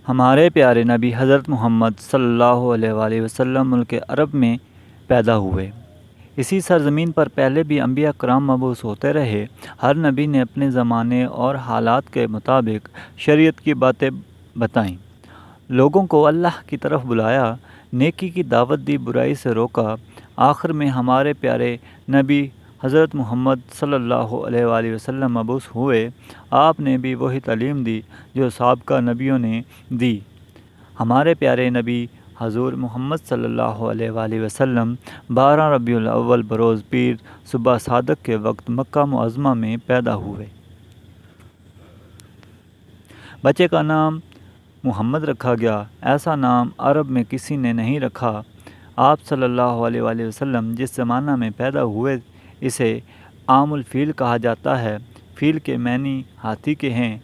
ہمارے پیارے نبی حضرت محمد صلی اللہ علیہ وآلہ وسلم ملک عرب میں پیدا ہوئے۔ اسی سرزمین پر پہلے بھی انبیاء کرام مبعوث ہوتے رہے۔ ہر نبی نے اپنے زمانے اور حالات کے مطابق شریعت کی باتیں بتائیں، لوگوں کو اللہ کی طرف بلایا، نیکی کی دعوت دی، برائی سے روکا۔ آخر میں ہمارے پیارے نبی حضرت محمد صلی اللہ علیہ وآلہ وسلم مبعوث ہوئے۔ آپ نے بھی وہی تعلیم دی جو سابقہ نبیوں نے دی۔ ہمارے پیارے نبی حضور محمد صلی اللہ علیہ وآلہ وسلم 12 ربیع الاول بروز پیر صبح صادق کے وقت مکہ معظمہ میں پیدا ہوئے۔ بچے کا نام محمد رکھا گیا۔ ایسا نام عرب میں کسی نے نہیں رکھا۔ آپ صلی اللہ علیہ وآلہ وسلم جس زمانہ میں پیدا ہوئے اسے عام الفیل کہا جاتا ہے۔ فیل کے معنی ہاتھی کے ہیں۔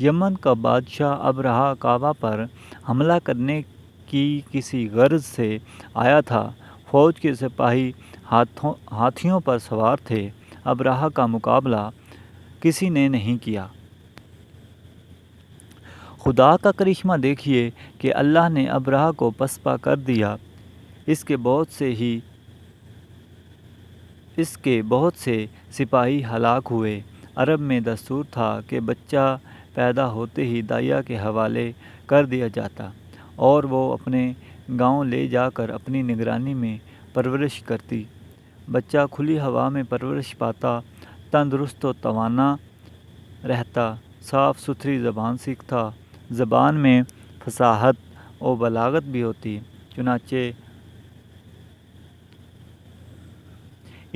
یمن کا بادشاہ ابرہہ کعبہ پر حملہ کرنے کی کسی غرض سے آیا تھا۔ فوج کے سپاہی ہاتھیوں پر سوار تھے۔ ابرہہ کا مقابلہ کسی نے نہیں کیا۔ خدا کا کرشمہ دیکھیے کہ اللہ نے ابرہہ کو پسپا کر دیا۔ اس کے بہت سے سپاہی ہلاک ہوئے۔ عرب میں دستور تھا کہ بچہ پیدا ہوتے ہی داعیہ کے حوالے کر دیا جاتا اور وہ اپنے گاؤں لے جا کر اپنی نگرانی میں پرورش کرتی۔ بچہ کھلی ہوا میں پرورش پاتا، تندرست و توانا رہتا، صاف ستھری زبان سیکھتا، زبان میں فصاحت و بلاغت بھی ہوتی۔ چنانچہ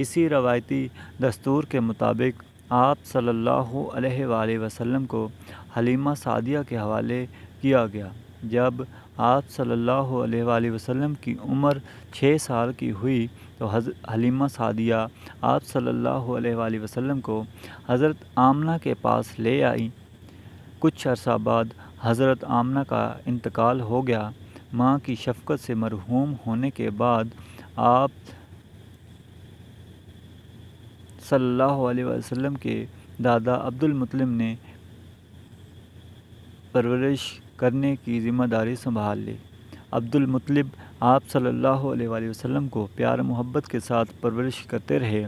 اسی روایتی دستور کے مطابق آپ صلی اللہ علیہ وآلہ وسلم کو حلیمہ سعدیہ کے حوالے کیا گیا۔ جب آپ صلی اللہ علیہ وآلہ وسلم کی عمر 6 سال کی ہوئی تو حلیمہ سعدیہ آپ صلی اللہ علیہ وآلہ وسلم کو حضرت آمنہ کے پاس لے آئیں۔ کچھ عرصہ بعد حضرت آمنہ کا انتقال ہو گیا۔ ماں کی شفقت سے محروم ہونے کے بعد آپ صلی اللہ علیہ وسلم کے دادا عبد المطلب نے پرورش کرنے کی ذمہ داری سنبھال لی۔ عبد المطلب آپ صلی اللہ علیہ وآلہ وسلم کو پیار محبت کے ساتھ پرورش کرتے رہے۔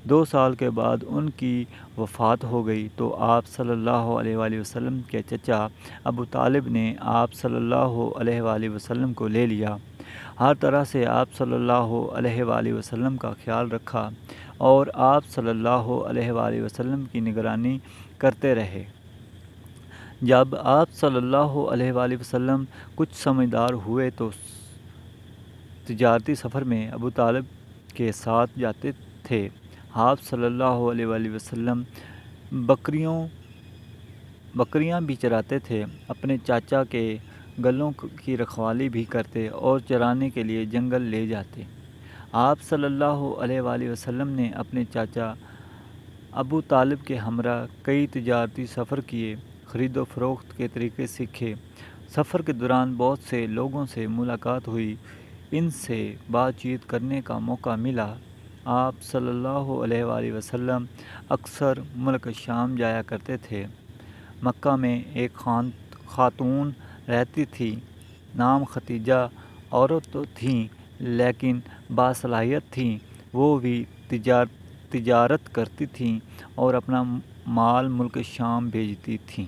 2 سال کے بعد ان کی وفات ہو گئی تو آپ صلی اللہ علیہ وآلہ وسلم کے چچا ابو طالب نے آپ صلی اللہ علیہ وآلہ وسلم کو لے لیا۔ ہر طرح سے آپ صلی اللہ علیہ وآلہ وسلم کا خیال رکھا اور آپ صلی اللہ علیہ وآلہ وسلم کی نگرانی کرتے رہے۔ جب آپ صلی اللہ علیہ وآلہ وسلم کچھ سمجھدار ہوئے تو تجارتی سفر میں ابو طالب کے ساتھ جاتے تھے۔ آپ صلی اللہ علیہ وآلہ وسلم بکریاں بھی چراتے تھے، اپنے چاچا کے گلوں کی رکھوالی بھی کرتے اور چرانے کے لیے جنگل لے جاتے۔ آپ صلی اللہ علیہ وآلہ وسلم نے اپنے چاچا ابو طالب کے ہمراہ کئی تجارتی سفر کیے، خرید و فروخت کے طریقے سیکھے۔ سفر کے دوران بہت سے لوگوں سے ملاقات ہوئی، ان سے بات چیت کرنے کا موقع ملا۔ آپ صلی اللہ علیہ وآلہ وسلم اکثر ملک شام جایا کرتے تھے۔ مکہ میں ایک خاتون رہتی تھی، نام ختیجہ۔ عورت تو تھیں لیکن باصلاحیت تھیں۔ وہ بھی تجارت کرتی تھیں اور اپنا مال ملک شام بھیجتی تھیں۔